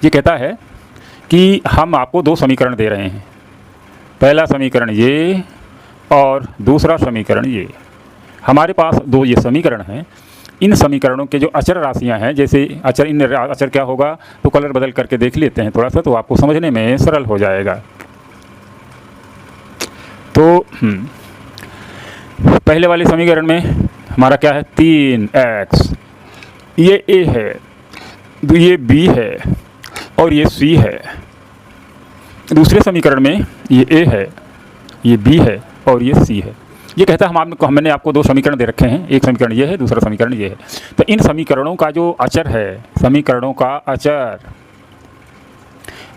ये कहता है कि हम आपको दो समीकरण दे रहे हैं, पहला समीकरण ये और दूसरा समीकरण ये। हमारे पास दो ये समीकरण हैं। इन समीकरणों के जो अचर राशियां हैं, जैसे अचर, इन अचर क्या होगा तो कलर बदल करके देख लेते हैं थोड़ा सा, तो आपको समझने में सरल हो जाएगा। तो पहले वाले समीकरण में हमारा क्या है 3x, ये a है, ये b है और ये c है। दूसरे समीकरण में ये a है, ये b है और ये c है। ये कहता है हमने आपको दो समीकरण दे रखे हैं, एक समीकरण ये है, दूसरा समीकरण ये है। तो इन समीकरणों का जो अचर है, समीकरणों का अचर,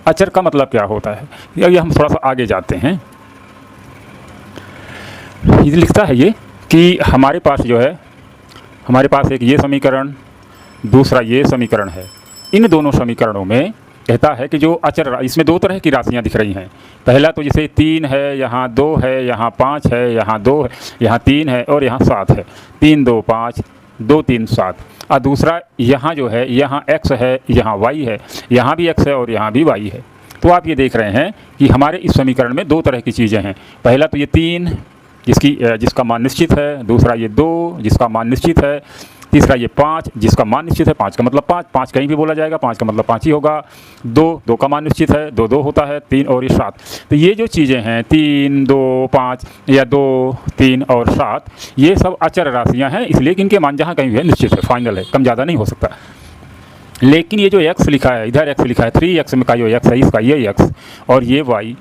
अचर का मतलब क्या होता है, ये हम थोड़ा सा आगे जाते हैं। ये लिखता है ये कि हमारे पास जो है, हमारे पास एक ये समीकरण, दूसरा ये समीकरण है। इन दोनों समीकरणों में कहता है कि जो अचर, इसमें दो तरह की राशियां दिख रही हैं। पहला तो जैसे 3 है, यहाँ 2 है, यहाँ 5 है, यहाँ 2 है, यहाँ 3 है और यहाँ 7 है। 3 2 5, 2 3 7। और दूसरा यहाँ जो है, यहाँ x है, यहाँ y है, यहाँ भी x है और यहाँ भी y है। तो आप ये देख रहे हैं कि हमारे इस समीकरण में दो तरह की चीज़ें हैं। पहला तो ये 3 जिसका मान निश्चित है, दूसरा ये 2 जिसका मान निश्चित है, तीसरा ये 5 जिसका मान निश्चित है। 5 का मतलब 5 कहीं भी बोला जाएगा, 5 का मतलब 5 ही होगा। 2 का मान निश्चित है, 2 होता है, 3 और ये 7। तो ये जो चीज़ें हैं 3 2 5 या 2 3 और 7, ये सब अचर राशियां हैं, इसलिए कि इनके मान जहाँ कहीं भी है निश्चित है, फाइनल है, कम ज़्यादा नहीं हो सकता। लेकिन ये जो x लिखा है, इधर x लिखा है 3x का जो x है, इसका ये x और ये y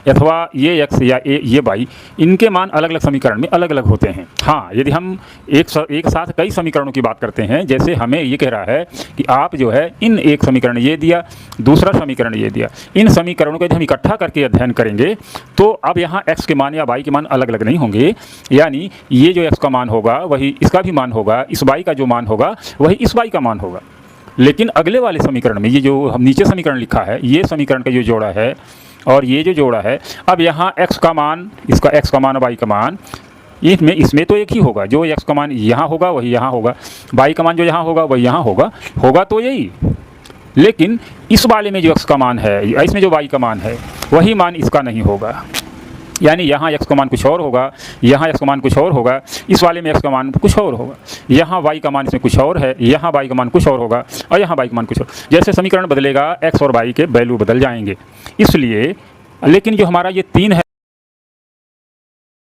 अथवा ये x या ये y, इनके मान अलग अलग समीकरण में अलग अलग होते हैं। हाँ, यदि हम एक साथ कई समीकरणों की बात करते हैं, जैसे हमें ये कह रहा है कि आप जो है इन एक समीकरण ये दिया, दूसरा समीकरण ये दिया, इन समीकरणों को यदि हम इकट्ठा करके अध्ययन करेंगे तो अब यहाँ x के मान या y के मान अलग अलग नहीं होंगे। यानी ये जो x का मान होगा वही इसका भी मान होगा, इस y का जो मान होगा वही इस y का मान होगा। लेकिन अगले वाले समीकरण में, ये जो हम नीचे समीकरण लिखा है, ये समीकरण का जो जोड़ा है और ये जो जोड़ा है, अब यहाँ x का मान, इसका x का मान और y का मान, इसमें तो एक ही होगा। जो x का मान यहाँ होगा वही यहाँ होगा, y का मान जो यहाँ होगा वही यहाँ होगा तो यही। लेकिन इस वाले में जो x का मान है, इसमें जो y का मान है, वही मान इसका नहीं होगा। यानी यहाँ x का मान कुछ और होगा, यहाँ x का मान कुछ और होगा, इस वाले में x का मान कुछ और होगा। यहाँ y का मान इसमें कुछ और है, यहाँ y का मान कुछ और होगा और यहाँ y का मान कुछ और। जैसे समीकरण बदलेगा x और y के वैल्यू बदल जाएंगे। इसलिए, लेकिन जो हमारा ये 3 है